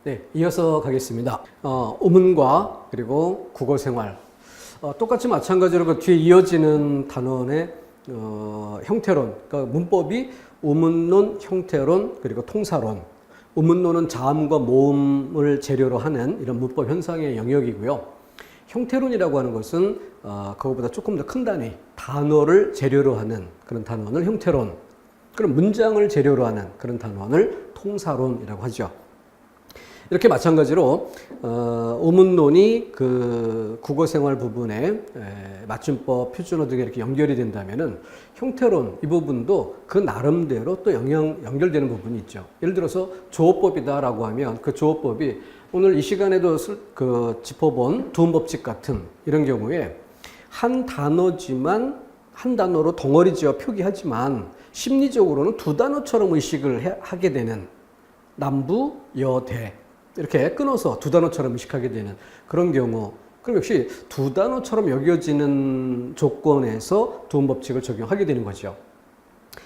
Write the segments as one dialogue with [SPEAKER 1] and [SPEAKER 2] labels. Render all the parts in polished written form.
[SPEAKER 1] 네, 이어서 가겠습니다. 어문과 그리고 국어생활. 똑같이 마찬가지로 그 뒤에 이어지는 단원의 형태론, 그러니까 문법이 우문론, 형태론, 그리고 통사론. 우문론은 자음과 모음을 재료로 하는 이런 문법 현상의 영역이고요. 형태론이라고 하는 것은 그거보다 조금 더 큰 단위, 단어를 재료로 하는 그런 단원을 형태론, 그럼 문장을 재료로 하는 그런 단원을 통사론이라고 하죠. 이렇게 마찬가지로 어문론이 그 국어생활 부분에 맞춤법, 표준어 등에 이렇게 연결이 된다면은 형태론 이 부분도 그 나름대로 또 연결되는 부분이 있죠. 예를 들어서 조어법이다라고 하면 그 조어법이 오늘 이 시간에도 짚어본 두음법칙 같은 이런 경우에 한 단어지만 한 단어로 덩어리 지어 표기하지만 심리적으로는 두 단어처럼 의식을 하게 되는 남부, 여, 대 이렇게 끊어서 두 단어처럼 의식하게 되는 그런 경우, 그럼 역시 두 단어처럼 여겨지는 조건에서 두음법칙을 적용하게 되는 거죠.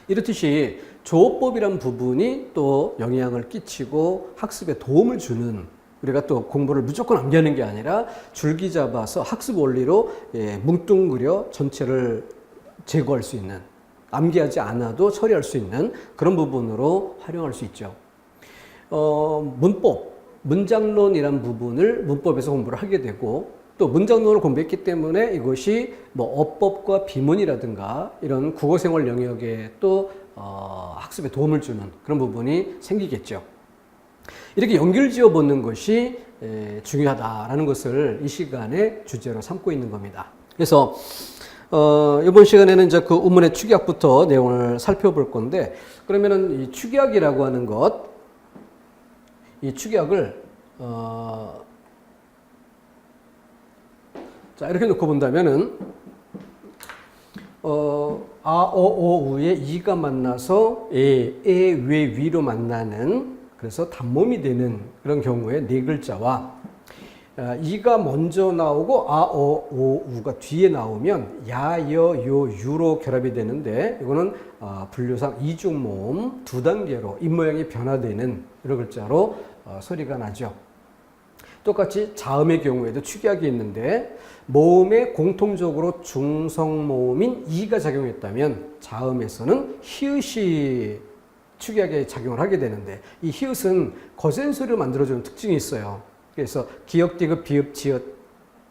[SPEAKER 1] 이렇듯이 조어법이란 부분이 또 영향을 끼치고 학습에 도움을 주는, 우리가 또 공부를 무조건 암기하는 게 아니라 줄기 잡아서 학습 원리로 뭉뚱그려 전체를 제거할 수 있는, 암기하지 않아도 처리할 수 있는 그런 부분으로 활용할 수 있죠. 문법, 문장론이란 부분을 문법에서 공부를 하게 되고 또 문장론을 공부했기 때문에 이것이 뭐 어법과 비문이라든가 이런 국어생활 영역에 또 학습에 도움을 주는 그런 부분이 생기겠죠. 이렇게 연결지어 보는 것이 중요하다라는 것을 이 시간에 주제로 삼고 있는 겁니다. 그래서 이번 시간에는 이제 그 우문의 축약부터 내용을 살펴볼 건데, 그러면은 이 축약이라고 하는 것, 이 축약을 자 이렇게 놓고 본다면은 아, 어, 우에 이가 만나서 에, 왜, 위로 만나는, 그래서 단모음이 되는 그런 경우에 네 글자와 이가 먼저 나오고 아, 어, 우가 뒤에 나오면 야, 여, 요, 유로 결합이 되는데, 이거는 분류상 이중모음 두 단계로 입모양이 변화되는 이런 글자로 소리가 나죠. 똑같이 자음의 경우에도 축약이 있는데 모음에 공통적으로 중성모음인 이가 작용했다면 자음에서는 히읗이 축약에 작용을 하게 되는데, 이 히읗은 거센 소리를 만들어주는 특징이 있어요. 그래서 기역, 디귿, 비읍, 지읒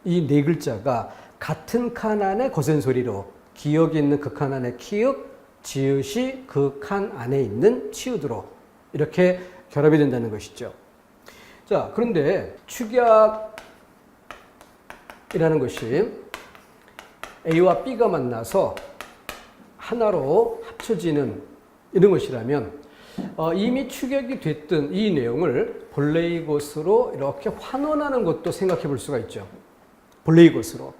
[SPEAKER 1] 이 네 글자가 같은 칸 안에 거센 소리로, 기역이 있는 그 칸 안에 키읔, 지읒이 그 칸 안에 있는 치읒으로 이렇게 결합이 된다는 것이죠. 자, 그런데 축약이라는 것이 A와 B가 만나서 하나로 합쳐지는 이런 것이라면 이미 축약이 됐던 이 내용을 본래의 것으로 이렇게 환원하는 것도 생각해 볼 수가 있죠. 본래의 것으로.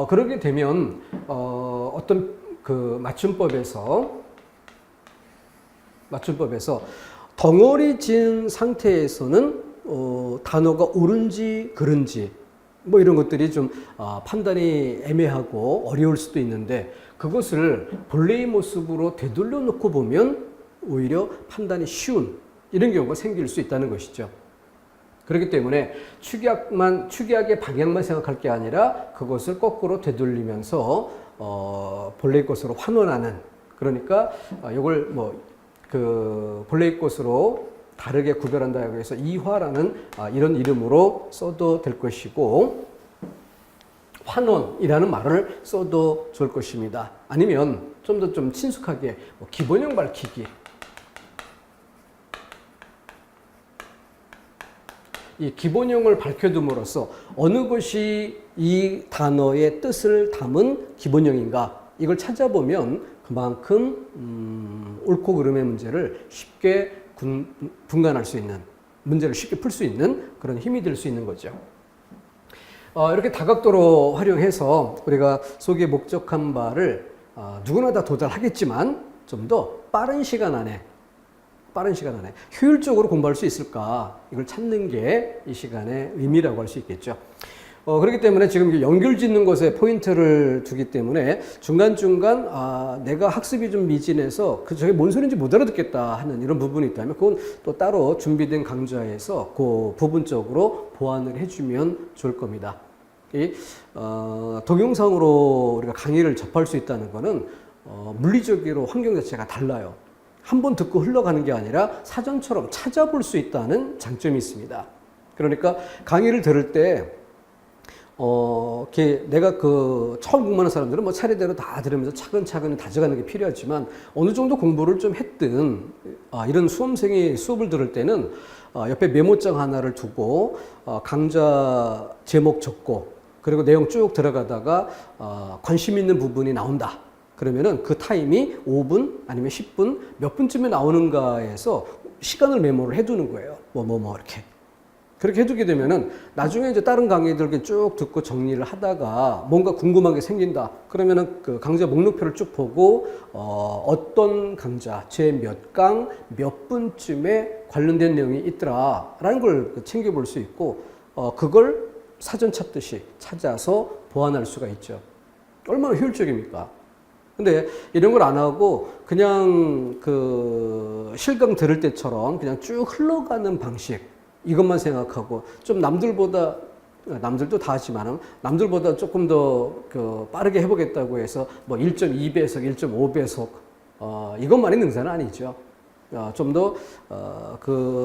[SPEAKER 1] 그러게 되면 어떤 그 맞춤법에서 덩어리 지은 상태에서는 단어가 옳은지 그른지 뭐 이런 것들이 좀 판단이 애매하고 어려울 수도 있는데, 그것을 본래의 모습으로 되돌려 놓고 보면 오히려 판단이 쉬운 이런 경우가 생길 수 있다는 것이죠. 그렇기 때문에 축약의 방향만 생각할 게 아니라 그것을 거꾸로 되돌리면서 본래의 것으로 환원하는, 그러니까 이걸 본래의 것으로 다르게 구별한다고 해서 이화라는 이런 이름으로 써도 될 것이고, 환원이라는 말을 써도 좋을 것입니다. 아니면 좀 더 좀 친숙하게 기본형 밝히기, 이 기본형을 밝혀둠으로써 어느 것이 이 단어의 뜻을 담은 기본형인가, 이걸 찾아보면 그만큼 옳고 그름의 문제를 쉽게 분간할 수 있는, 문제를 쉽게 풀 수 있는 그런 힘이 될 수 있는 거죠. 이렇게 다각도로 활용해서 우리가 소기에 목적한 바를 누구나 다 도달하겠지만 좀 더 빠른 시간 안에 효율적으로 공부할 수 있을까, 이걸 찾는 게 이 시간의 의미라고 할 수 있겠죠. 그렇기 때문에 지금 이게 연결 짓는 것에 포인트를 두기 때문에 중간중간 내가 학습이 좀 미진해서 저게 뭔 소리인지 못 알아듣겠다 하는 이런 부분이 있다면 그건 또 따로 준비된 강좌에서 그 부분적으로 보완을 해주면 좋을 겁니다. 동영상으로 우리가 강의를 접할 수 있다는 거는 물리적으로 환경 자체가 달라요. 한 번 듣고 흘러가는 게 아니라 사전처럼 찾아볼 수 있다는 장점이 있습니다. 그러니까 강의를 들을 때 내가 처음 공부하는 사람들은 뭐 차례대로 다 들으면서 차근차근 다져가는 게 필요하지만 어느 정도 공부를 좀 했든, 이런 수험생이 수업을 들을 때는, 옆에 메모장 하나를 두고, 강좌 제목 적고, 그리고 내용 쭉 들어가다가, 관심 있는 부분이 나온다. 그러면은 그 타임이 5분 아니면 10분 몇 분쯤에 나오는가에서 시간을 메모를 해두는 거예요. 이렇게. 그렇게 해두게 되면은 나중에 이제 다른 강의들 쭉 듣고 정리를 하다가 뭔가 궁금한 게 생긴다. 그러면은 그 강좌 목록표를 쭉 보고 어떤 강좌, 제 몇 강, 몇 분쯤에 관련된 내용이 있더라라는 걸 챙겨볼 수 있고 그걸 사전 찾듯이 찾아서 보완할 수가 있죠. 얼마나 효율적입니까? 근데 이런 걸 안 하고 그냥 실강 들을 때처럼 그냥 쭉 흘러가는 방식 이것만 생각하고 좀 남들도 다 하지만은 남들보다 조금 더 빠르게 해보겠다고 해서 뭐 1.2배속, 1.5배속 이것만이 능사는 아니죠. 좀 더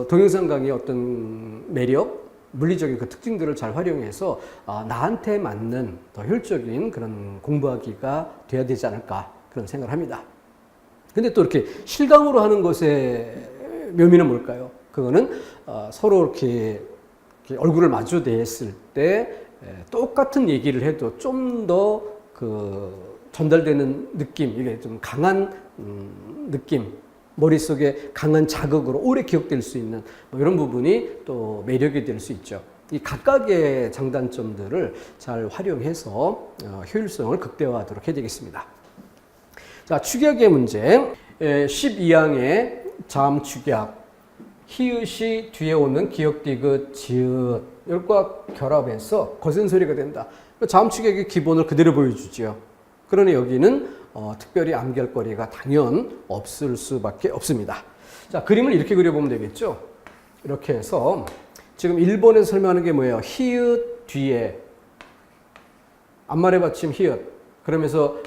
[SPEAKER 1] 동영상 강의의 어떤 매력, 물리적인 그 특징들을 잘 활용해서 나한테 맞는 더 효율적인 그런 공부하기가 돼야 되지 않을까 그런 생각을 합니다. 근데 또 이렇게 실강으로 하는 것의 묘미는 뭘까요? 그거는 서로 이렇게 얼굴을 마주 댔을 때 똑같은 얘기를 해도 좀 더 전달되는 느낌, 이게 좀 강한 느낌, 머릿속에 강한 자극으로 오래 기억될 수 있는 이런 부분이 또 매력이 될 수 있죠. 이 각각의 장단점들을 잘 활용해서 효율성을 극대화하도록 해야 되겠습니다. 자, 축약의 문제 12항의 자음 축약 히읗이 뒤에 오는 기역, 디귿, 지읒 이것과 결합해서 거센 소리가 된다. 자음 축약의 기본을 그대로 보여주죠. 그러니 여기는 특별히 암기할 거리가 당연 없을 수밖에 없습니다. 자, 그림을 이렇게 그려보면 되겠죠. 이렇게 해서 지금 1번에서 설명하는 게 뭐예요? 히읗 뒤에 앞말의 받침 히읗 그러면서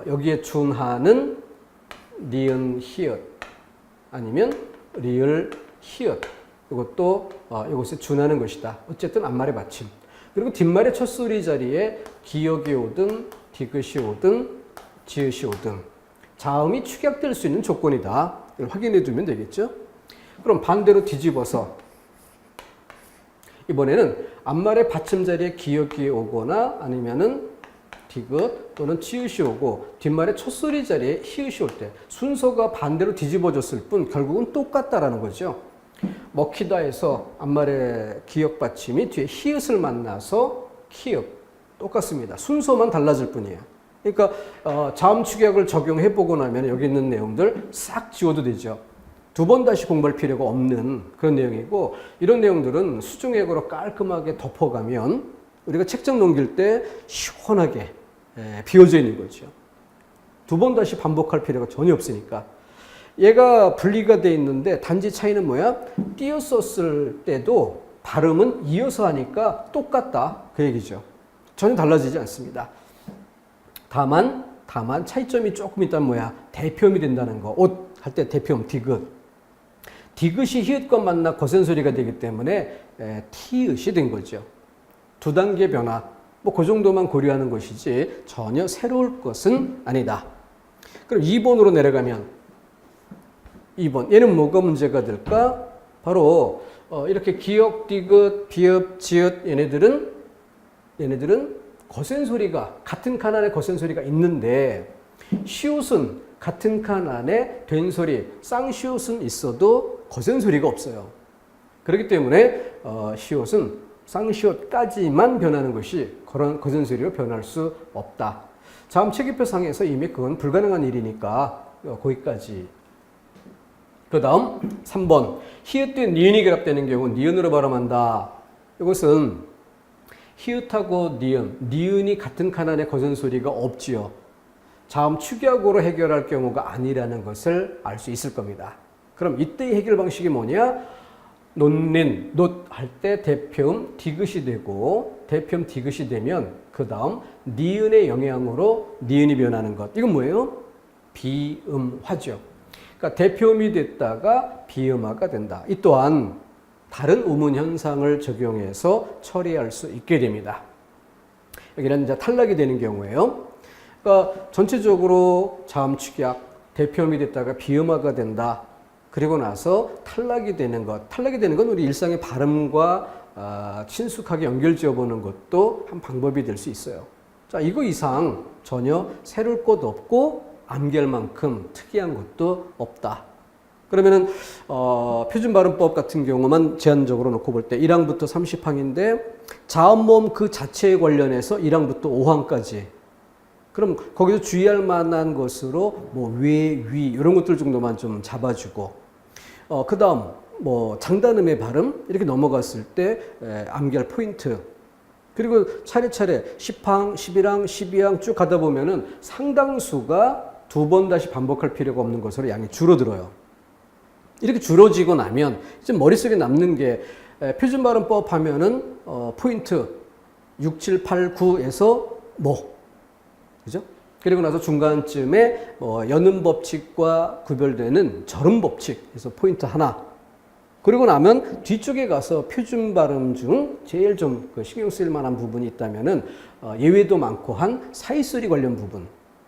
[SPEAKER 1] 여기에 준하는 니은 히읗 아니면 리을 히읗 이것도 이것에 준하는 것이다. 어쨌든 앞말의 받침 그리고 뒷말의 첫 소리 자리에 기역이 오든 디귿이 오든 지읒이 오든 자음이 축약될 수 있는 조건이다. 이걸 확인해 두면 되겠죠. 그럼 반대로 뒤집어서 이번에는 앞말의 받침 자리에 기역이 오거나 아니면은 디귿 또는 치읓이 오고 뒷말의 첫소리 자리에 히읗이 올 때 순서가 반대로 뒤집어졌을 뿐 결국은 똑같다라는 거죠. 먹히다에서 앞말의 기역 받침이 뒤에 히읗을 만나서 키읔 똑같습니다. 순서만 달라질 뿐이에요. 그러니까 자음 축약을 적용해 보고 나면 여기 있는 내용들 싹 지워도 되죠. 두 번 다시 공부할 필요가 없는 그런 내용이고 이런 내용들은 수중액으로 깔끔하게 덮어가면 우리가 책장 넘길 때 시원하게 비워져 있는 거죠. 두 번 다시 반복할 필요가 전혀 없으니까. 얘가 분리가 돼 있는데 단지 차이는 뭐야? 띄었었을 때도 발음은 이어서 하니까 똑같다 그 얘기죠. 전혀 달라지지 않습니다. 다만 차이점이 조금 있다면 뭐야? 대표음이 된다는 거. 옷 할 때 대표음 디귿. 디귿이 히읗과 만나 거센 소리가 되기 때문에 티읕이 된 거죠. 두 단계 변화. 뭐 그 정도만 고려하는 것이지 전혀 새로울 것은 아니다. 그럼 2번으로 내려가면 2번. 얘는 뭐가 문제가 될까? 바로 이렇게 기역, 디귿, 비읍, 지읒 얘네들은 거센 소리가 같은 칸 안에 거센 소리가 있는데 시옷은 같은 칸 안에 된 소리, 쌍시옷은 있어도 거센 소리가 없어요. 그렇기 때문에 시옷은 쌍시옷까지만 변하는 것이 그런 거센 소리로 변할 수 없다. 자음 체계표상에서 이미 그건 불가능한 일이니까 거기까지. 그 다음 3번. 히읗 뒤에 니은이 결합되는 경우 니은으로 발음한다. 이것은 히읗하고 니은이 같은 칸 안에 거센 소리가 없지요. 자음 축약으로 해결할 경우가 아니라는 것을 알 수 있을 겁니다. 그럼 이때의 해결 방식이 뭐냐? 논린, 할 때 대표음 디귿이 되고 대표음 디귿이 되면 그 다음 니은의 영향으로 니은이 변하는 것. 이건 뭐예요? 비음화죠. 그러니까 대표음이 됐다가 비음화가 된다. 이 또한 다른 우문 현상을 적용해서 처리할 수 있게 됩니다. 여기는 이제 탈락이 되는 경우예요. 그러니까 전체적으로 자음 축약, 대표음이 됐다가 비음화가 된다. 그리고 나서 탈락이 되는 것. 탈락이 되는 건 우리 일상의 발음과 친숙하게 연결지어 보는 것도 한 방법이 될 수 있어요. 자, 이거 이상 전혀 새로울 것 없고 암결만큼 특이한 것도 없다. 그러면은 표준 발음법 같은 경우만 제한적으로 놓고 볼 때 1항부터 30항인데 자음 모음 그 자체에 관련해서 1항부터 5항까지. 그럼 거기서 주의할 만한 것으로 뭐 왜, 위 이런 것들 정도만 좀 잡아주고 그 다음 뭐 장단음의 발음 이렇게 넘어갔을 때 암기할 포인트 그리고 차례차례 10항, 11항, 12항 쭉 가다 보면은 상당수가 두 번 다시 반복할 필요가 없는 것으로 양이 줄어들어요. 이렇게 줄어지고 나면 이제 머릿속에 남는 게 표준 발음법 하면은 포인트 6, 7, 8, 9에서 뭐 그죠? 그리고 나서 중간쯤에 연음 법칙과 구별되는 절음 법칙에서 포인트 하나. 그리고 나면 뒤쪽에 가서 표준 발음 중 제일 좀 신경 쓸 만한 부분이 있다면은 예외도 많고 한 사이소리 관련 부분.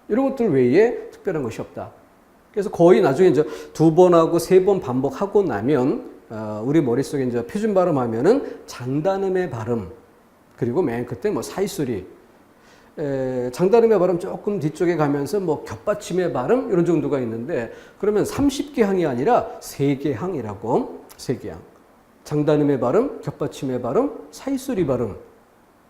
[SPEAKER 1] 이런 것들 외에 특별한 것이 없다. 그래서 거의 나중에 이제 2번하고 3번 반복하고 나면 우리 머릿속에 이제 표준 발음 하면은 장단음의 발음 그리고 맨 끝에 뭐 사이소리 장단음의 발음 조금 뒤쪽에 가면서 뭐 겹받침의 발음 이런 정도가 있는데 그러면 30개 항이 아니라 3개 항이라고 3개 항. 장단음의 발음, 겹받침의 발음, 사이소리 발음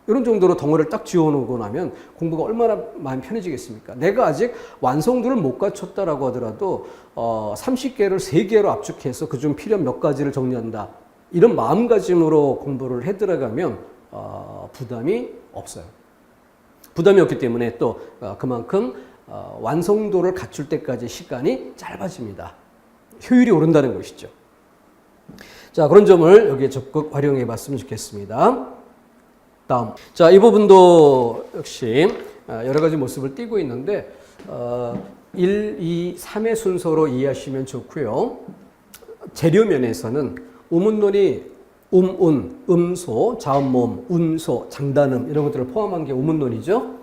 [SPEAKER 1] 이런 정도로 덩어리를 딱 지어놓고 나면 공부가 얼마나 마음 편해지겠습니까? 내가 아직 완성도를 못 갖췄다라고 하더라도 30개를 3개로 압축해서 그중 필요한 몇 가지를 정리한다. 이런 마음가짐으로 공부를 해 들어가면 부담이 없어요. 부담이 없기 때문에 또 그만큼 완성도를 갖출 때까지 시간이 짧아집니다. 효율이 오른다는 것이죠. 자, 그런 점을 여기에 적극 활용해 봤으면 좋겠습니다. 다음. 자, 이 부분도 역시 여러 가지 모습을 띠고 있는데 1, 2, 3의 순서로 이해하시면 좋고요. 재료 면에서는 우문론이 운, 음소, 자음모음, 운소, 장단음 이런 것들을 포함한 게 우문론이죠.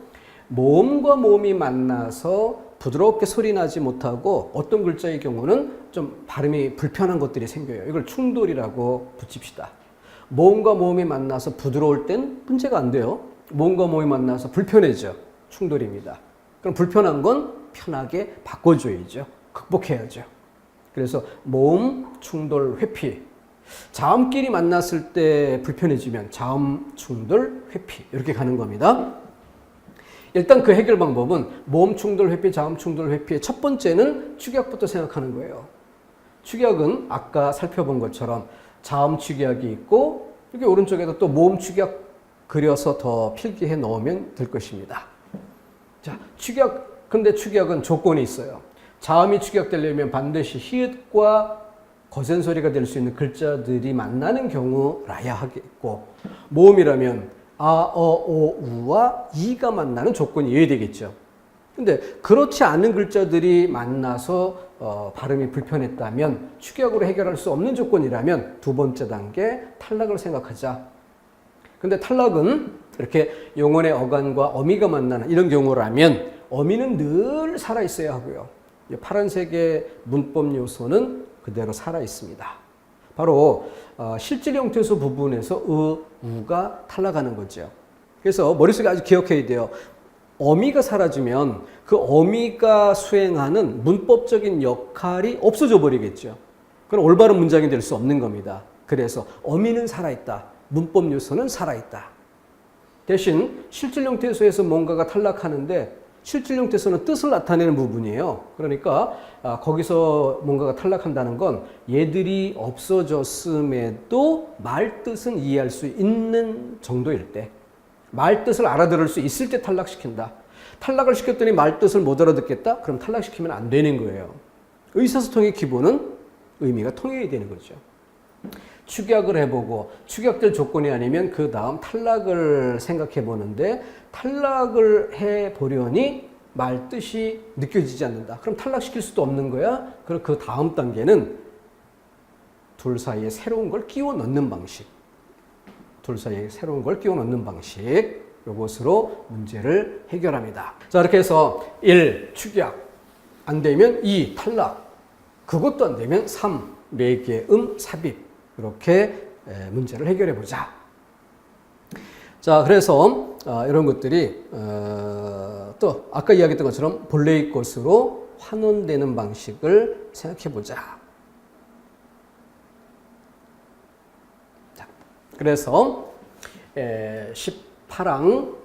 [SPEAKER 1] 모음과 모음이 만나서 부드럽게 소리 나지 못하고 어떤 글자의 경우는 좀 발음이 불편한 것들이 생겨요. 이걸 충돌이라고 붙입시다. 모음과 모음이 만나서 부드러울 땐 문제가 안 돼요. 모음과 모음이 만나서 불편해져. 충돌입니다. 그럼 불편한 건 편하게 바꿔줘야죠. 극복해야죠. 그래서 모음, 충돌, 회피. 자음끼리 만났을 때 불편해지면 자음, 충돌, 회피 이렇게 가는 겁니다. 일단 그 해결 방법은 모음, 충돌, 회피, 자음, 충돌, 회피의 첫 번째는 축약부터 생각하는 거예요. 축약은 아까 살펴본 것처럼 자음 축약이 있고 여기 오른쪽에도 또 모음 축약 그려서 더 필기해 넣으면 될 것입니다. 자, 축약, 근데 축약은 조건이 있어요. 자음이 축약되려면 반드시 히읗과 거센 소리가 될 수 있는 글자들이 만나는 경우라야 하겠고 모음이라면 아, 오, 우와 이가 만나는 조건이 이어야 되겠죠. 근데 그렇지 않은 글자들이 만나서 발음이 불편했다면 축약으로 해결할 수 없는 조건이라면 두 번째 단계 탈락을 생각하자. 근데 탈락은 이렇게 용언의 어간과 어미가 만나는 이런 경우라면 어미는 늘 살아 있어야 하고요. 파란색의 문법 요소는 그대로 살아 있습니다. 바로 실질 형태소 부분에서 우가 탈락하는 거죠. 그래서 머릿속에 아주 기억해야 돼요. 어미가 사라지면 그 어미가 수행하는 문법적인 역할이 없어져 버리겠죠. 그럼 올바른 문장이 될 수 없는 겁니다. 그래서 어미는 살아있다. 문법 요소는 살아있다. 대신 실질 형태소에서 뭔가가 탈락하는데 실질 형태소는 뜻을 나타내는 부분이에요. 그러니까 거기서 뭔가가 탈락한다는 건 얘들이 없어졌음에도 말 뜻은 이해할 수 있는 정도일 때 말 뜻을 알아들을 수 있을 때 탈락시킨다. 탈락을 시켰더니 말 뜻을 못 알아듣겠다? 그럼 탈락시키면 안 되는 거예요. 의사소통의 기본은 의미가 통해야 되는 거죠. 축약을 해보고 축약될 조건이 아니면 그 다음 탈락을 생각해 보는데 탈락을 해보려니 말 뜻이 느껴지지 않는다. 그럼 탈락시킬 수도 없는 거야. 그럼 그 다음 단계는 둘 사이에 새로운 걸 끼워 넣는 방식. 둘 사이에 새로운 걸 끼워 넣는 방식. 이것으로 문제를 해결합니다. 자, 이렇게 해서 1. 축약. 안 되면 2. 탈락. 그것도 안 되면 3. 매개음, 삽입. 이렇게 문제를 해결해 보자. 자, 그래서 이런 것들이 또 아까 이야기했던 것처럼 본래의 것으로 환원되는 방식을 생각해 보자. 자, 그래서 18항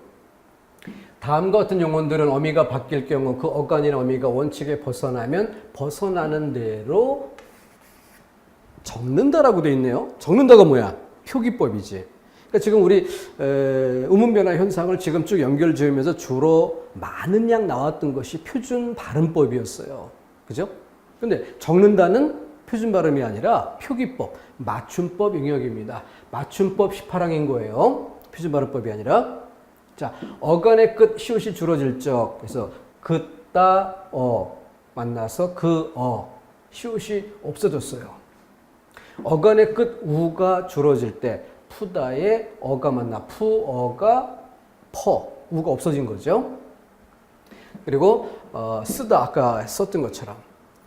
[SPEAKER 1] 다음과 같은 용언들은 어미가 바뀔 경우 그 어간이나 어미가 원칙에 벗어나면 벗어나는 대로 적는다라고 되어 있네요. 적는다가 뭐야? 표기법이지. 그러니까 지금 우리 음운변화 현상을 지금 쭉 연결 지으면서 주로 많은 양 나왔던 것이 표준 발음법이었어요. 그죠? 근데 적는다는 표준 발음이 아니라 표기법, 맞춤법 영역입니다. 맞춤법 18항인 거예요. 표준 발음법이 아니라. 자, 어간의 끝 시옷이 줄어질 적. 그래서 그따 만나서 시옷이 없어졌어요. 어간의 끝 우가 줄어질 때 푸다의 어가 만나 푸어가 우가 없어진 거죠. 그리고 쓰다 아까 썼던 것처럼.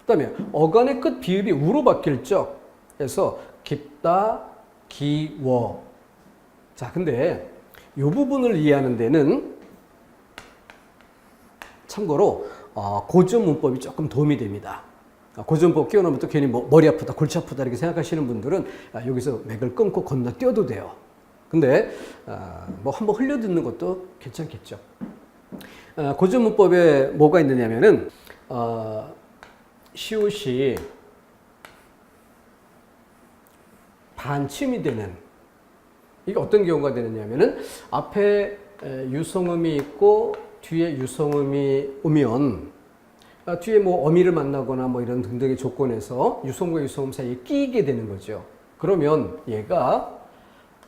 [SPEAKER 1] 그다음에 어간의 끝 비읍이 우로 바뀔 적 해서 깊다 기워. 자, 근데 이 부분을 이해하는 데는 참고로 고전 문법이 조금 도움이 됩니다. 고전법 끼워놓으면 또 괜히 머리 아프다, 골치 아프다 이렇게 생각하시는 분들은 여기서 맥을 끊고 건너뛰어도 돼요. 근데 한번 흘려듣는 것도 괜찮겠죠. 고전문법에 뭐가 있느냐면은 시옷이 반침이 되는 이게 어떤 경우가 되느냐면은 앞에 유성음이 있고 뒤에 유성음이 오면 뒤에 어미를 만나거나 이런 등등의 조건에서 유성음과 유성음 사이에 끼게 되는 거죠. 그러면 얘가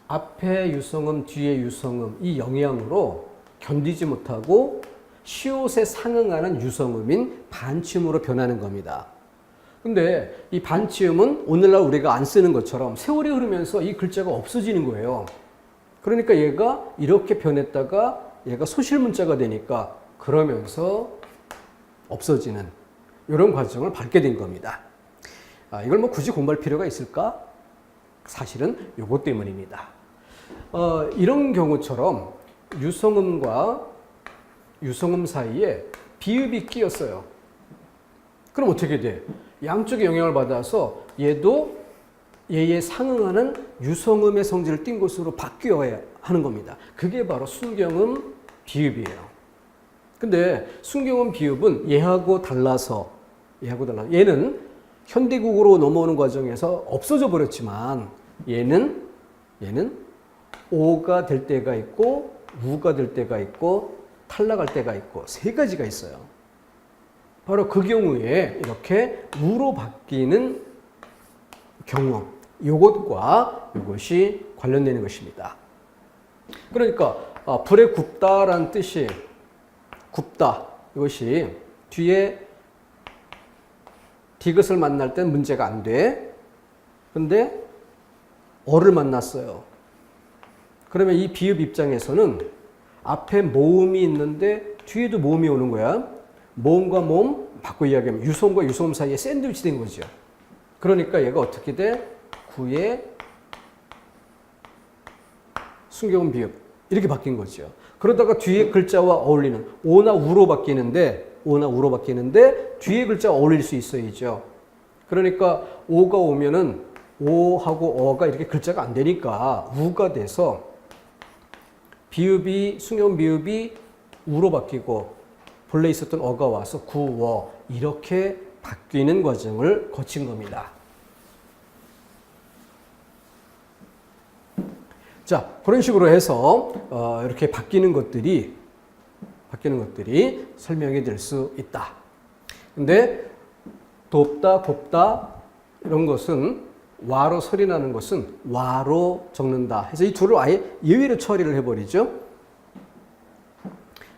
[SPEAKER 1] 앞에 유성음, 뒤에 유성음 이 영향으로 견디지 못하고 시옷에 상응하는 유성음인 반침으로 변하는 겁니다. 근데 이 반침은 오늘날 우리가 안 쓰는 것처럼 세월이 흐르면서 이 글자가 없어지는 거예요. 그러니까 얘가 이렇게 변했다가 얘가 소실문자가 되니까 그러면서 없어지는 이런 과정을 밟게 된 겁니다. 이걸 굳이 공부할 필요가 있을까? 사실은 요것 때문입니다. 이런 경우처럼 유성음과 유성음 사이에 비읍이 끼었어요. 그럼 어떻게 돼? 양쪽의 영향을 받아서 얘도 얘에 상응하는 유성음의 성질을 띈 것으로 바뀌어야 하는 겁니다. 그게 바로 순경음 비읍이에요. 근데 순경음 비읍은 얘하고 달라서 얘는 현대국어로 넘어오는 과정에서 없어져 버렸지만 얘는 오가 될 때가 있고 우가 될 때가 있고 탈락할 때가 있고 세 가지가 있어요. 바로 그 경우에 이렇게 우로 바뀌는 경우 요것과 이것이 관련되는 것입니다. 그러니까 불에 굽다라는 뜻이 굽다 이것이 뒤에 디귿을 만날 땐 문제가 안 돼. 근데 어를 만났어요. 그러면 이 비읍 입장에서는 앞에 모음이 있는데 뒤에도 모음이 오는 거야. 모음과 모음 바꿔 이야기하면 유성과 유성음 사이에 샌드위치 된 거죠. 그러니까 얘가 어떻게 돼? 구의 순경음 비읍 이렇게 바뀐 거죠. 그러다가 뒤에 글자와 어울리는 오나 우로 바뀌는데 뒤에 글자와 어울릴 수 있어야죠. 그러니까 오가 오면은 오하고 어가 이렇게 글자가 안 되니까 우가 돼서 비읍이 순경음 비읍이 우로 바뀌고 본래 있었던 어가 와서 구워 이렇게 바뀌는 과정을 거친 겁니다. 자, 그런 식으로 해서 이렇게 바뀌는 것들이 설명이 될 수 있다. 근데 돕다, 곱다 이런 것은 와로 소리 나는 것은 와로 적는다. 해서 이 둘을 아예 예외로 처리를 해버리죠.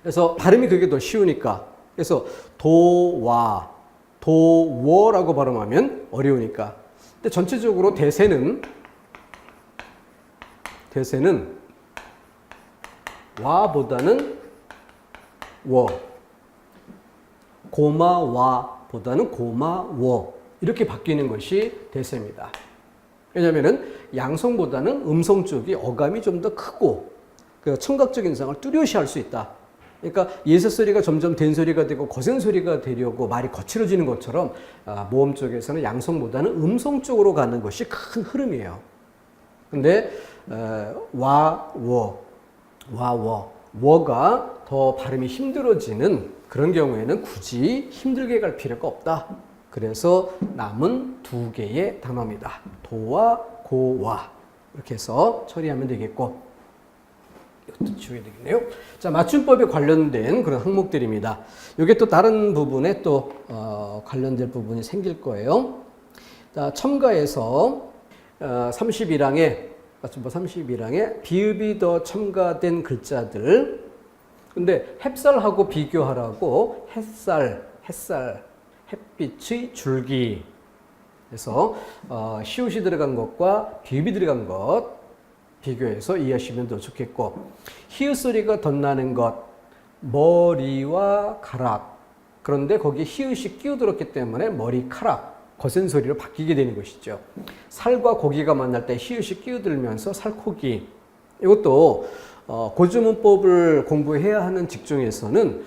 [SPEAKER 1] 그래서 발음이 그게 더 쉬우니까. 그래서 도와, 도워라고 발음하면 어려우니까. 근데 전체적으로 대세는 와보다는 워, 고마와보다는 고마워 이렇게 바뀌는 것이 대세입니다. 왜냐하면 양성보다는 음성 쪽이 어감이 좀 더 크고 그 청각적 인상을 뚜렷이 할 수 있다. 그러니까 예세 소리가 점점 된 소리가 되고 거센 소리가 되려고 말이 거칠어지는 것처럼 모음 쪽에서는 양성보다는 음성 쪽으로 가는 것이 큰 흐름이에요. 근데 워가 더 발음이 힘들어지는 그런 경우에는 굳이 힘들게 갈 필요가 없다. 그래서 남은 두 개의 단어입니다. 도와 고와 이렇게 해서 처리하면 되겠고 이것도 지워야 되겠네요. 자, 맞춤법에 관련된 그런 항목들입니다. 이게 또 다른 부분에 또 관련된 부분이 생길 거예요. 자, 첨가에서 31항에 맞춤법 31항에 비읍이 더 첨가된 글자들. 근데 햅쌀하고 비교하라고 햇살, 햇빛의 줄기. 그래서 시옷이 들어간 것과 비읍이 들어간 것 비교해서 이해하시면 더 좋겠고, 히읗 소리가 덧나는 것, 머리와 가락. 그런데 거기에 히읗이 끼어들었기 때문에 머리카락. 거센 소리로 바뀌게 되는 것이죠. 살과 고기가 만날 때 히읗이 끼어들면서 살코기. 이것도 고주문법을 공부해야 하는 직종에서는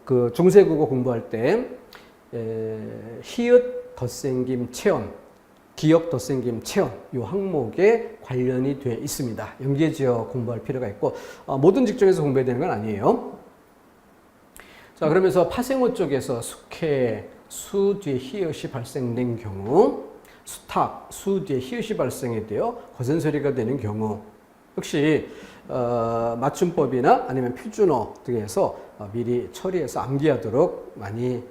[SPEAKER 1] 그 중세국어 공부할 때 히읗 덧생김 체언, 기역 덧생김 체언 이 항목에 관련이 되어 있습니다. 연계지어 공부할 필요가 있고 모든 직종에서 공부해야 되는 건 아니에요. 자, 그러면서 파생어 쪽에서 숙회 수 뒤에 히읗이 발생된 경우, 수탁, 수 뒤에 히읗이 발생이 되어 거센 소리가 되는 경우, 역시 맞춤법이나 아니면 표준어 등에서 미리 처리해서 암기하도록 많이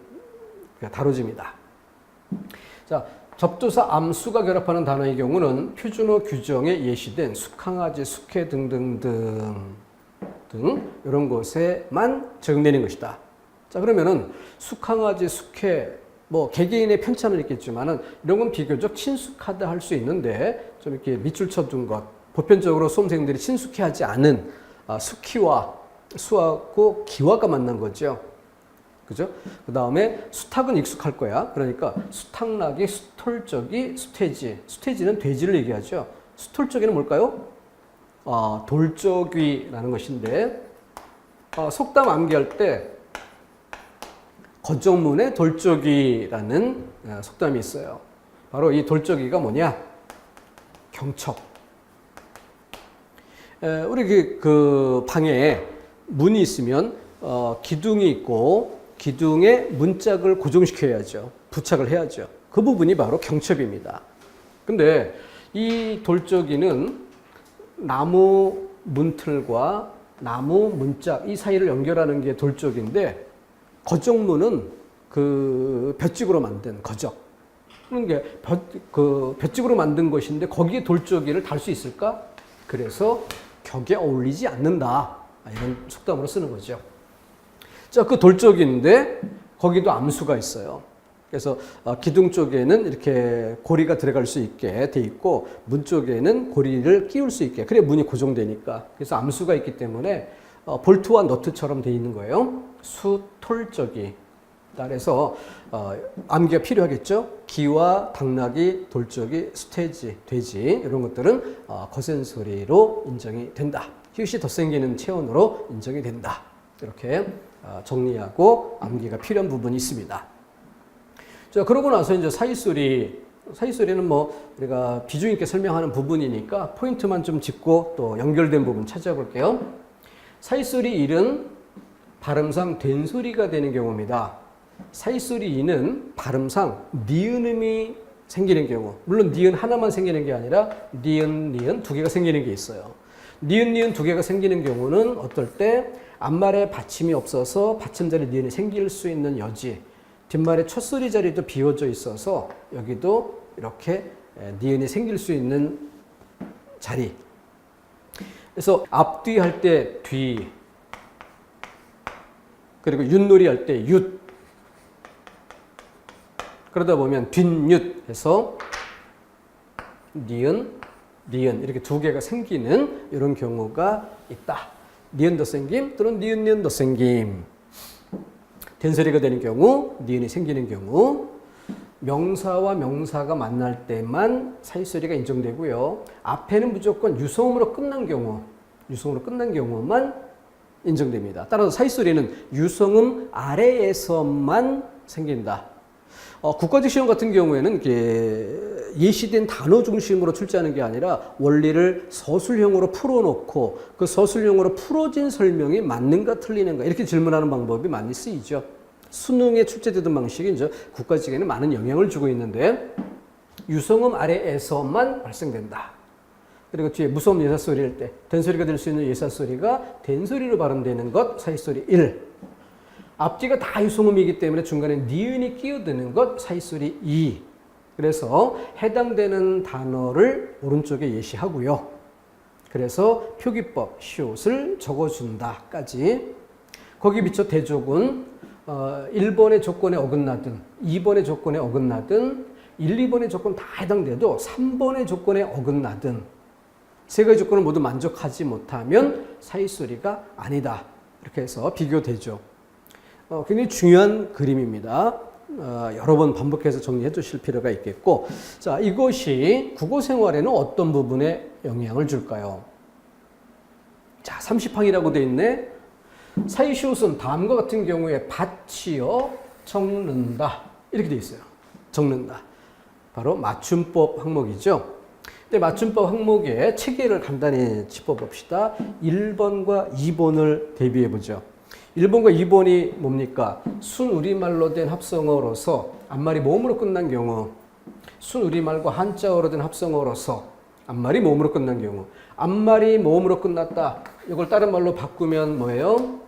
[SPEAKER 1] 다뤄집니다. 자, 접두사 암수가 결합하는 단어의 경우는 표준어 규정에 예시된 숙항아지, 숙회 등등등 이런 곳에만 적용되는 것이다. 자, 그러면은 숙항아지, 숙회, 뭐 개개인의 편차는 있겠지만은 이런 건 비교적 친숙하다 할 수 있는데 좀 이렇게 밑줄 쳐둔 것, 보편적으로 수험생들이 친숙해하지 않은 수키와 수하고 기와가 만난 거죠. 그죠? 그 다음에 수탉은 익숙할 거야. 그러니까 수탉락이, 수톨적이, 수퇴지. 수퇴지는 돼지를 얘기하죠. 수톨적이는 뭘까요? 돌적이라는 것인데 속담 암기할 때 거정문에 돌적이라는 속담이 있어요. 바로 이 돌적이가 뭐냐? 경척. 우리 그 방에 문이 있으면 기둥이 있고 기둥에 문짝을 고정시켜야죠. 부착을 해야죠. 그 부분이 바로 경첩입니다. 근데 이 돌적이는 나무 문틀과 나무 문짝 이 사이를 연결하는 게 돌적인데 거정문은 그 볏짚으로 만든 거적. 그런 게 볏짚으로 만든 것인데 거기에 돌적이를 달 수 있을까? 그래서 격에 어울리지 않는다. 이런 속담으로 쓰는 거죠. 자, 그 돌적인데 거기도 암수가 있어요. 그래서 기둥 쪽에는 이렇게 고리가 들어갈 수 있게 돼 있고 문 쪽에는 고리를 끼울 수 있게. 그래 문이 고정되니까. 그래서 암수가 있기 때문에 볼트와 너트처럼 돼 있는 거예요. 수톨적이. 그래서 암기가 필요하겠죠. 기와 당나귀, 돌적이, 수퇴지, 돼지 이런 것들은 거센 소리로 인정이 된다. 히읗이 덧생기는 체온으로 인정이 된다. 이렇게 정리하고 암기가 필요한 부분이 있습니다. 자, 그러고 나서 이제 사이소리는 뭐 우리가 비중 있게 설명하는 부분이니까 포인트만 좀 짚고 또 연결된 부분 찾아볼게요. 사이소리 1은 발음상 된소리가 되는 경우입니다. 사이소리 2는 발음상 니은음이 생기는 경우, 물론 니은 하나만 생기는 게 아니라 니은 두 개가 생기는 게 있어요. 니은 두 개가 생기는 경우는 어떨 때 앞말에 받침이 없어서 받침자리 니은이 생길 수 있는 여지, 뒷말에 첫소리 자리도 비워져 있어서 여기도 이렇게 니은이 생길 수 있는 자리. 그래서 앞뒤 할 때 뒤, 그리고 윷놀이 할 때 윷, 그러다 보면 뒷윷 해서 니은 이렇게 두 개가 생기는 이런 경우가 있다. 니은 덧생김 또는 니은 덧생김. 된소리가 되는 경우, 니은이 생기는 경우, 명사와 명사가 만날 때만 사이소리가 인정되고요. 앞에는 무조건 유성음으로 끝난 경우만 인정됩니다. 따라서 사이소리는 유성음 아래에서만 생긴다. 국가직 시험 같은 경우에는 이게 예시된 단어 중심으로 출제하는 게 아니라 원리를 서술형으로 풀어놓고 그 서술형으로 풀어진 설명이 맞는가 틀리는가 이렇게 질문하는 방법이 많이 쓰이죠. 수능에 출제되던 방식이 이제 국가직에는 많은 영향을 주고 있는데 유성음 아래에서만 발생된다. 그리고 뒤에 무서운 예사소리일 때 된소리가 될 수 있는 예사소리가 된소리로 발음되는 것 사이소리 1. 앞뒤가 다 유성음이기 때문에 중간에 니은이 끼어드는 것 사이소리 2. 그래서 해당되는 단어를 오른쪽에 예시하고요. 그래서 표기법, 시옷을 적어준다까지. 거기 비춰 대족은 1번의 조건에 어긋나든 2번의 조건에 어긋나든 1, 2번의 조건 다 해당돼도 3번의 조건에 어긋나든 세 가지 조건을 모두 만족하지 못하면 사이소리가 아니다. 이렇게 해서 비교되죠. 굉장히 중요한 그림입니다. 여러 번 반복해서 정리해 주실 필요가 있겠고, 자, 이것이 국어 생활에는 어떤 부분에 영향을 줄까요? 자, 30항이라고 되어 있네. 사이시옷은 다음과 같은 경우에 받치어 적는다. 이렇게 되어 있어요. 적는다. 바로 맞춤법 항목이죠. 근데 맞춤법 항목의 체계를 간단히 짚어봅시다. 1번과 2번을 대비해 보죠. 1번과 2번이 뭡니까? 순우리말로 된 합성어로서 앞말이 모음으로 끝난 경우, 순우리말과 한자어로 된 합성어로서 앞말이 모음으로 끝난 경우, 앞말이 모음으로 끝났다. 이걸 다른 말로 바꾸면 뭐예요?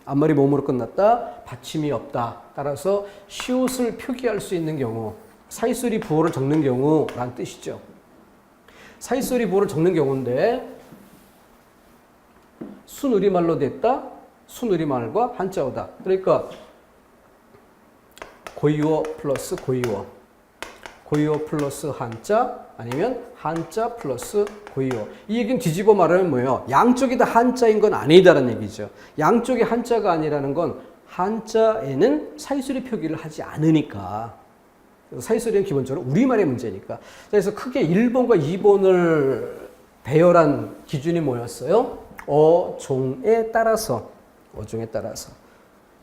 [SPEAKER 1] 앞말이 모음으로 끝났다. 받침이 없다. 따라서 시옷을 표기할 수 있는 경우, 사이소리 부호를 적는 경우란 뜻이죠. 사이소리 부호를 적는 경우인데 순우리말로 됐다. 순우리말과 한자어다. 그러니까 고유어 플러스 고유어, 고유어 플러스 한자, 아니면 한자 플러스 고유어. 이 얘기는 뒤집어 말하면 뭐예요? 양쪽이 다 한자인 건 아니다라는 얘기죠. 양쪽이 한자가 아니라는 건 한자에는 사이소리 표기를 하지 않으니까. 사이소리는 기본적으로 우리말의 문제니까. 그래서 크게 1번과 2번을 배열한 기준이 뭐였어요? 어종에 따라서. 어종에 따라서.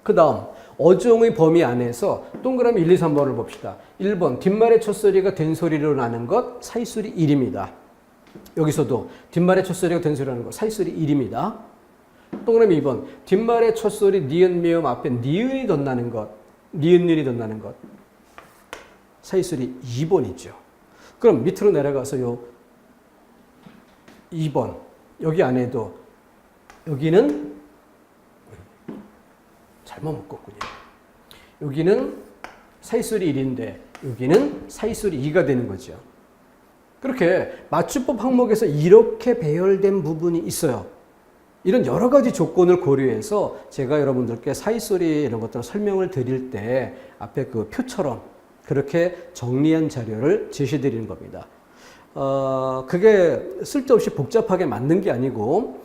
[SPEAKER 1] 그 다음 어종의 범위 안에서 동그라미 1, 2, 3번을 봅시다. 1번 뒷말의 첫소리가 된소리로 나는 것 사이소리 1입니다. 여기서도 뒷말의 첫소리가 된소리로 나는 것 사이소리 1입니다. 동그라미 2번 뒷말의 첫소리 니은 미음 앞에 니은이 덧나는 것, 니은율이 덧나는 것 사이소리 2번이죠. 그럼 밑으로 내려가서 요 2번 여기 안에도 여기는 잘못 묶었군요. 여기는 사이소리 1인데 여기는 사이소리 2가 되는 거죠. 그렇게 맞춤법 항목에서 이렇게 배열된 부분이 있어요. 이런 여러 가지 조건을 고려해서 제가 여러분들께 사이소리 이런 것들을 설명을 드릴 때 앞에 그 표처럼 그렇게 정리한 자료를 제시해 드리는 겁니다. 그게 쓸데없이 복잡하게 만든 게 아니고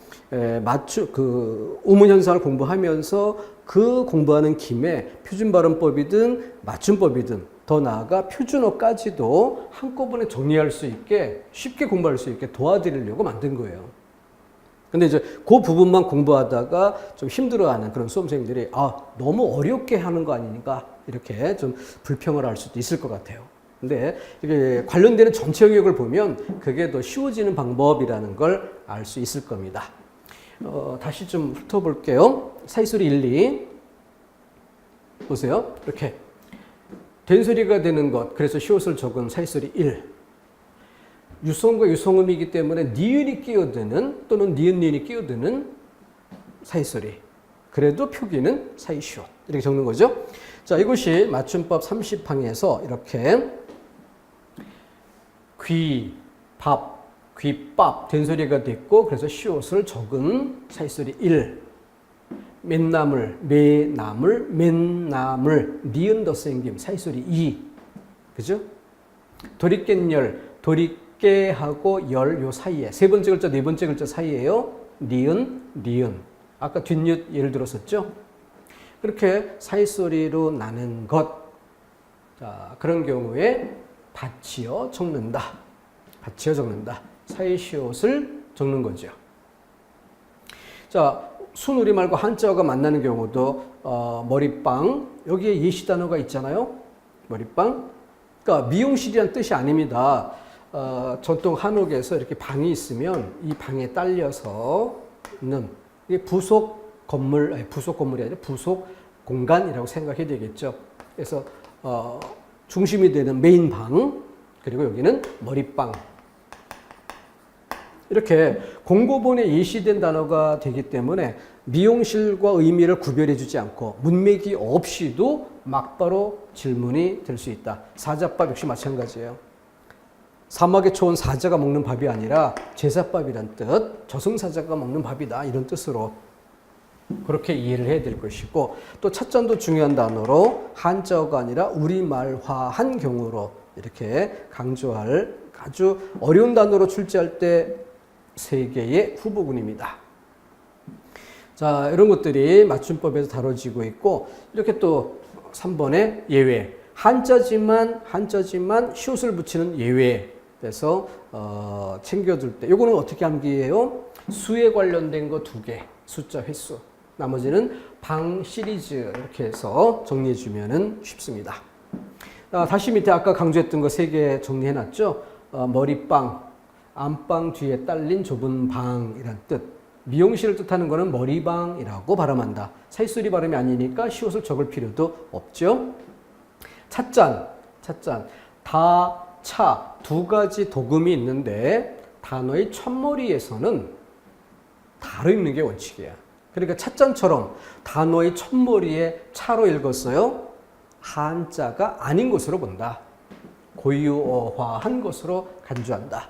[SPEAKER 1] 우문 현상을 공부하면서 그 공부하는 김에 표준 발음법이든 맞춤법이든 더 나아가 표준어까지도 한꺼번에 정리할 수 있게 쉽게 공부할 수 있게 도와드리려고 만든 거예요. 근데 이제 그 부분만 공부하다가 좀 힘들어하는 그런 수험생들이 너무 어렵게 하는 거 아니니까 이렇게 좀 불평을 할 수도 있을 것 같아요. 근데 이게 관련되는 전체 영역을 보면 그게 더 쉬워지는 방법이라는 걸 알 수 있을 겁니다. 다시 좀 훑어볼게요. 사이소리 1, 2 보세요. 이렇게 된소리가 되는 것, 그래서 시옷을 적은 사이소리 1. 유성과 유성음이기 때문에 니은이 끼어드는 또는 니은이 끼어드는 사이소리. 그래도 표기는 사이시옷. 이렇게 적는 거죠. 자, 이것이 맞춤법 30항에서 이렇게 귀, 밥, 귀밥, 된소리가 됐고, 그래서 시옷을 적은 사이소리 1. 맨나물, 매나물, 맨나물, 니은 더 생김, 사이소리 2. 그죠? 도리깻열, 도리깨하고 열 요 사이에, 세 번째 글자, 네 번째 글자 사이에요. 니은, 니은. 아까 뒷윷 예를 들었었죠? 그렇게 사이소리로 나는 것. 자, 그런 경우에 받치어 적는다. 받치어 적는다. 사이시옷을 적는 거죠. 자, 순우리말과 한자어가 만나는 경우도 머리빵, 여기에 예시 단어가 있잖아요. 머리빵. 그러니까 미용실이란 뜻이 아닙니다. 전통 한옥에서 이렇게 방이 있으면 이 방에 딸려서는 이게 부속 건물이 아니라 부속 공간이라고 생각해야 되겠죠. 그래서 중심이 되는 메인 방, 그리고 여기는 머리빵. 이렇게 공고본에 예시된 단어가 되기 때문에 미용실과 의미를 구별해 주지 않고 문맥이 없이도 막바로 질문이 될 수 있다. 사자밥 역시 마찬가지예요. 사막에 초온 사자가 먹는 밥이 아니라 제사밥이란 뜻, 저승사자가 먹는 밥이다. 이런 뜻으로 그렇게 이해를 해야 될 것이고, 또 찻잔도 중요한 단어로 한자어가 아니라 우리말화한 경우로 이렇게 강조할 아주 어려운 단어로 출제할 때 3개의 후보군입니다. 자, 이런 것들이 맞춤법에서 다뤄지고 있고, 이렇게 또 3번의 예외. 한자지만 시옷을 붙이는 예외. 그래서 챙겨둘 때 요거는 어떻게 암기해요? 수에 관련된 거 2개, 숫자 횟수. 나머지는 방 시리즈 이렇게 해서 정리해 주면은 쉽습니다. 다시 밑에 아까 강조했던 거 3개 정리해 놨죠? 머리빵, 안방 뒤에 딸린 좁은 방이란 뜻. 미용실을 뜻하는 것은 머리방이라고 발음한다. 사이소리 발음이 아니니까 시옷을 적을 필요도 없죠. 찻잔. 다, 차, 2가지 도금이 있는데 단어의 첫머리에서는 다로 읽는 게 원칙이야. 그러니까 찻잔처럼 단어의 첫머리에 차로 읽었어요. 한자가 아닌 것으로 본다. 고유어화한 것으로 간주한다.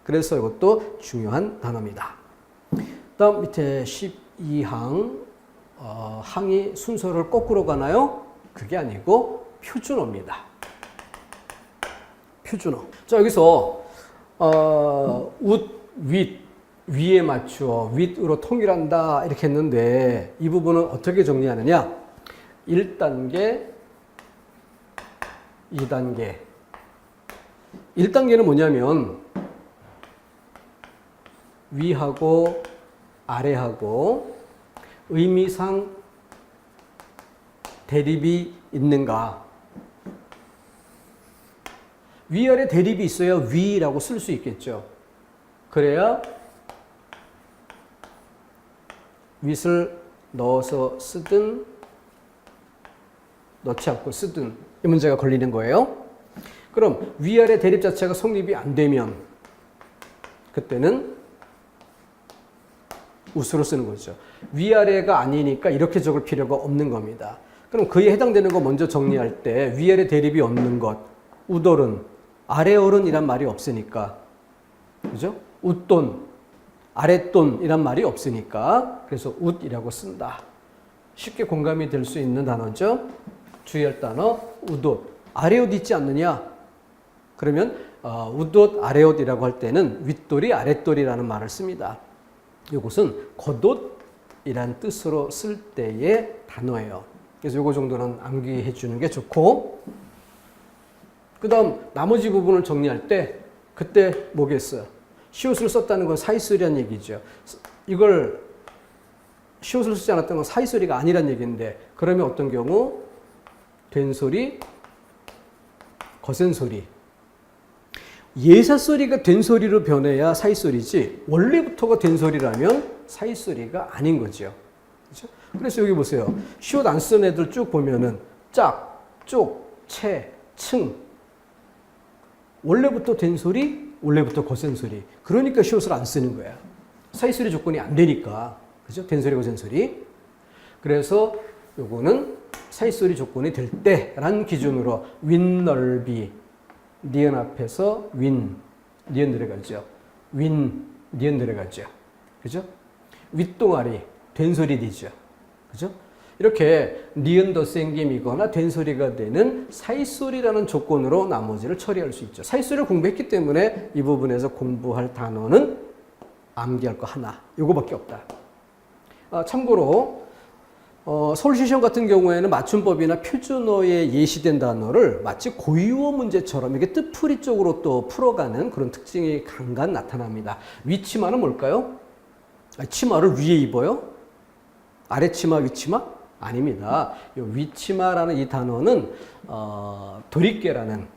[SPEAKER 1] 그래서 이것도 중요한 단어입니다. 다음 밑에 12항, 항이 순서를 거꾸로 가나요? 그게 아니고 표준어입니다. 표준어. 자, 여기서 웃, 윗, 위에 맞추어, 윗으로 통일한다 이렇게 했는데 이 부분은 어떻게 정리하느냐? 1단계, 2단계. 1단계는 뭐냐면 위하고 아래하고 의미상 대립이 있는가? 위아래 대립이 있어야 위라고 쓸 수 있겠죠. 그래야 윗을 넣어서 쓰든 넣지 않고 쓰든 이 문제가 걸리는 거예요. 그럼 위아래 대립 자체가 성립이 안 되면 그때는 웃으로 쓰는 거죠. 위아래가 아니니까 이렇게 적을 필요가 없는 겁니다. 그럼 그에 해당되는 거 먼저 정리할 때 위아래 대립이 없는 것, 우돌은 아래어른이란 말이 없으니까, 그죠? 웃돈, 아랫돈이란 말이 없으니까 그래서 웃이라고 쓴다. 쉽게 공감이 될 수 있는 단어죠. 주의할 단어 우옷. 아래옷 있지 않느냐? 그러면 웃옷, 아래옷이라고 할 때는 윗돌이, 아랫돌이라는 말을 씁니다. 이것은 겉옷이란 뜻으로 쓸 때의 단어예요. 그래서 이거 정도는 암기해 주는 게 좋고, 그 다음 나머지 부분을 정리할 때 그때 뭐겠어요? 시옷을 썼다는 건 사이소리란 얘기죠. 이걸 시옷을 쓰지 않았던 건 사이소리가 아니란 얘기인데, 그러면 어떤 경우? 된소리, 거센소리. 예사소리가 된소리로 변해야 사이소리지 원래부터가 된소리라면 사이소리가 아닌 거죠. 그렇죠? 그래서 여기 보세요. 시옷 안 쓴 애들 쭉 보면은 짝, 쪽, 채, 층. 원래부터 된소리, 원래부터 거센소리. 그러니까 시옷을 안 쓰는 거야. 사이소리 조건이 안 되니까. 그죠? 된소리, 거센소리. 그래서 요거는 사이소리 조건이 될 때라는 기준으로 윗넓이, 니은 앞에서 니은 들어가죠. 니은 들어가죠. 그죠? 윗동아리, 된소리 되죠. 그죠? 이렇게 니은 덧생김이거나 된소리가 되는 사이소리라는 조건으로 나머지를 처리할 수 있죠. 사이소리를 공부했기 때문에 이 부분에서 공부할 단어는 암기할 거 하나. 요거밖에 없다. 참고로 서울시 시험 같은 경우에는 맞춤법이나 표준어에 예시된 단어를 마치 고유어 문제처럼 이렇게 뜻풀이 쪽으로 또 풀어가는 그런 특징이 간간 나타납니다. 위치마는 뭘까요? 치마를 위에 입어요? 아래 치마, 위치마? 아닙니다. 이 위치마라는 이 단어는 도리깨라는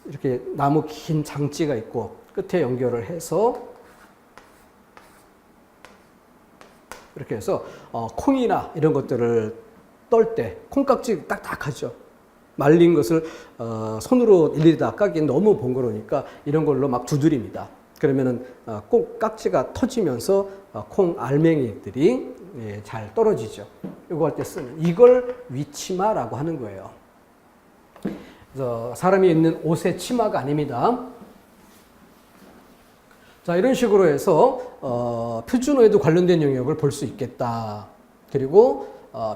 [SPEAKER 1] 이렇게 나무 긴 장치가 있고 끝에 연결을 해서 이렇게 해서 콩이나 이런 것들을 떨 때 콩깍지 딱딱하죠. 말린 것을 손으로 일일이 다 까기엔 너무 번거로우니까 이런 걸로 막 두드립니다. 그러면은 깍지가 터지면서 콩 알맹이들이 잘 떨어지죠. 이거 할 때 쓰는 이걸 위치마라고 하는 거예요. 그래서 사람이 입는 옷의 치마가 아닙니다. 자, 이런 식으로 해서 표준어에도 관련된 영역을 볼 수 있겠다. 그리고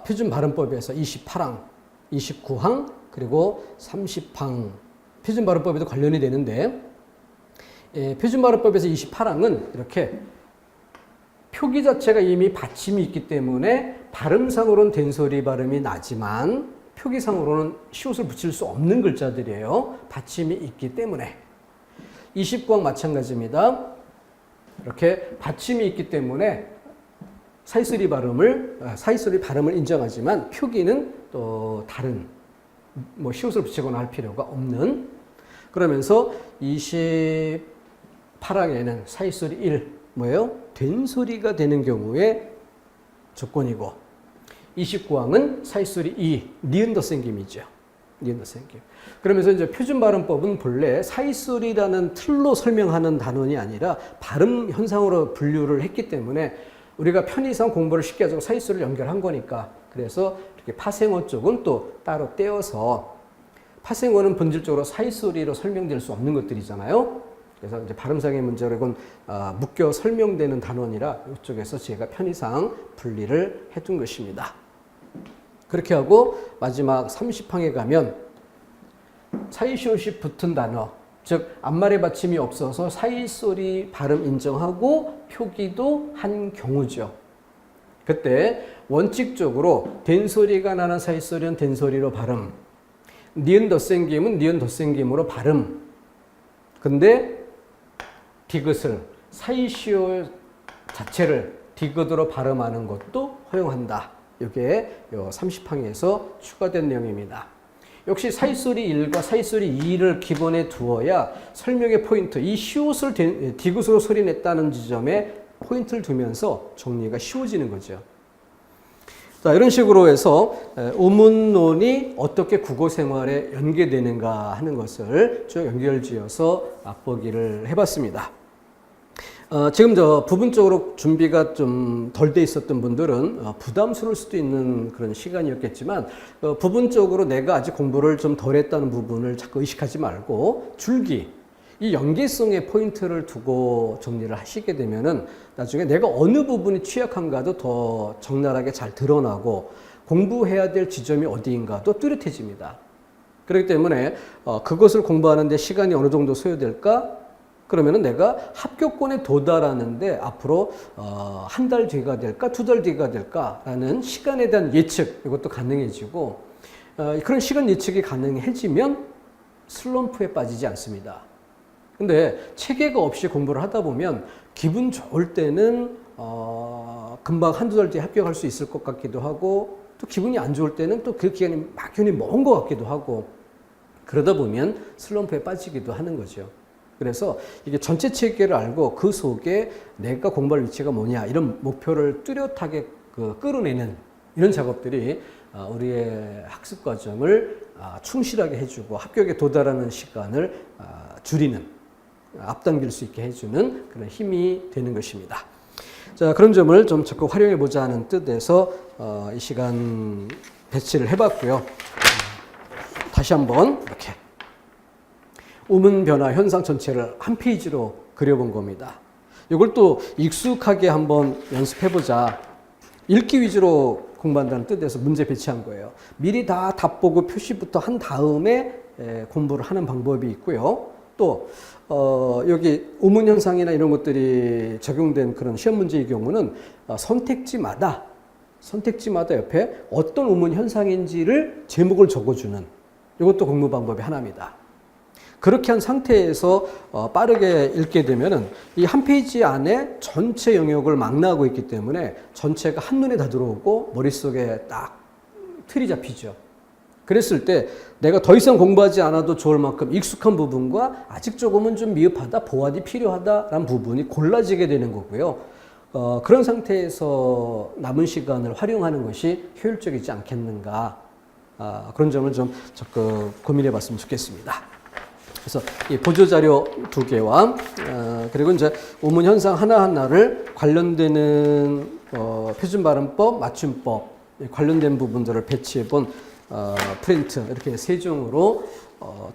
[SPEAKER 1] 표준 발음법에서 28항, 29항, 그리고 30항 표준 발음법에도 관련이 되는데 표준 발음법에서 28항은 이렇게 표기 자체가 이미 받침이 있기 때문에 발음상으로는 된소리 발음이 나지만 표기상으로는 시옷을 붙일 수 없는 글자들이에요. 받침이 있기 때문에. 29항 마찬가지입니다. 이렇게 받침이 있기 때문에 사이소리 발음을 인정하지만 표기는 또 다른 시옷을 붙이거나 할 필요가 없는 그러면서 28항에는 사이소리 1 뭐예요? 된소리가 되는 경우에 조건이고 29항은 사이소리 2 니은 덧생김이죠. 니은 덧생김. 그러면서 이제 표준 발음법은 본래 사이소리라는 틀로 설명하는 단원이 아니라 발음 현상으로 분류를 했기 때문에 우리가 편의상 공부를 쉽게 하자고 사이소리를 연결한 거니까 그래서 이렇게 파생어 쪽은 또 따로 떼어서 파생어는 본질적으로 사이소리로 설명될 수 없는 것들이잖아요. 그래서 이제 발음상의 문제로 이건 묶여 설명되는 단원이라 이쪽에서 제가 편의상 분리를 해둔 것입니다. 그렇게 하고 마지막 30항에 가면 사이시옷이 붙은 단어, 즉 앞말의 받침이 없어서 사이소리 발음 인정하고 표기도 한 경우죠. 그때 원칙적으로 된소리가 나는 사이소리는 된소리로 발음, 니은 덧생김은 니은 덧생김으로 발음. 근데 디귿을 사이시옷 자체를 디귿으로 발음하는 것도 허용한다. 이게 30항에서 추가된 내용입니다. 역시 사이소리 1과 사이소리 2를 기본에 두어야 설명의 포인트, 이 시옷을 디귿으로 소리냈다는 지점에 포인트를 두면서 정리가 쉬워지는 거죠. 자, 이런 식으로 해서 우문론이 어떻게 국어 생활에 연계되는가 하는 것을 쭉 연결지어서 맛보기를 해봤습니다. 지금 부분적으로 준비가 좀 덜 돼 있었던 분들은 부담스러울 수도 있는 그런 시간이었겠지만 부분적으로 내가 아직 공부를 좀 덜 했다는 부분을 자꾸 의식하지 말고 줄기, 이 연계성의 포인트를 두고 정리를 하시게 되면은 나중에 내가 어느 부분이 취약한가도 더 적나라하게 잘 드러나고 공부해야 될 지점이 어디인가도 뚜렷해집니다. 그렇기 때문에 그것을 공부하는 데 시간이 어느 정도 소요될까? 그러면은 내가 합격권에 도달하는데 앞으로 한 달 뒤가 될까, 두 달 뒤가 될까라는 시간에 대한 예측, 이것도 가능해지고 그런 시간 예측이 가능해지면 슬럼프에 빠지지 않습니다. 근데 체계가 없이 공부를 하다 보면 기분 좋을 때는 금방 한두 달 뒤에 합격할 수 있을 것 같기도 하고 또 기분이 안 좋을 때는 또 그 기간이 막연히 먼 것 같기도 하고 그러다 보면 슬럼프에 빠지기도 하는 거죠. 그래서 이게 전체 체계를 알고 그 속에 내가 공부할 위치가 뭐냐 이런 목표를 뚜렷하게 끌어내는 이런 작업들이 우리의 학습 과정을 충실하게 해주고 합격에 도달하는 시간을 줄이는, 앞당길 수 있게 해주는 그런 힘이 되는 것입니다. 자, 그런 점을 좀 적극 활용해 보자 하는 뜻에서 이 시간 배치를 해봤고요. 다시 한번 이렇게 우문 변화 현상 전체를 한 페이지로 그려본 겁니다. 이걸 또 익숙하게 한번 연습해보자. 읽기 위주로 공부한다는 뜻에서 문제 배치한 거예요. 미리 다 답 보고 표시부터 한 다음에 공부를 하는 방법이 있고요. 또 여기 우문 현상이나 이런 것들이 적용된 그런 시험 문제의 경우는 선택지마다 옆에 어떤 우문 현상인지를 제목을 적어주는, 이것도 공부 방법의 하나입니다. 그렇게 한 상태에서 빠르게 읽게 되면은 이 한 페이지 안에 전체 영역을 망라하고 있기 때문에 전체가 한눈에 다 들어오고 머릿속에 딱 틀이 잡히죠. 그랬을 때 내가 더 이상 공부하지 않아도 좋을 만큼 익숙한 부분과 아직 조금은 좀 미흡하다, 보완이 필요하다라는 부분이 골라지게 되는 거고요. 그런 상태에서 남은 시간을 활용하는 것이 효율적이지 않겠는가, 그런 점을 좀 적극 고민해 봤으면 좋겠습니다. 그래서 이 보조자료 2개와 그리고 이제 우문 현상 하나하나를 관련되는 표준발음법, 맞춤법 관련된 부분들을 배치해 본 프린트, 이렇게 3종으로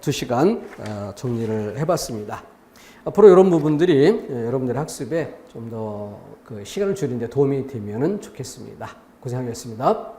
[SPEAKER 1] 2시간 정리를 해봤습니다. 앞으로 이런 부분들이 여러분들의 학습에 좀 더 그 시간을 줄이는 데 도움이 되면 좋겠습니다. 고생하셨습니다.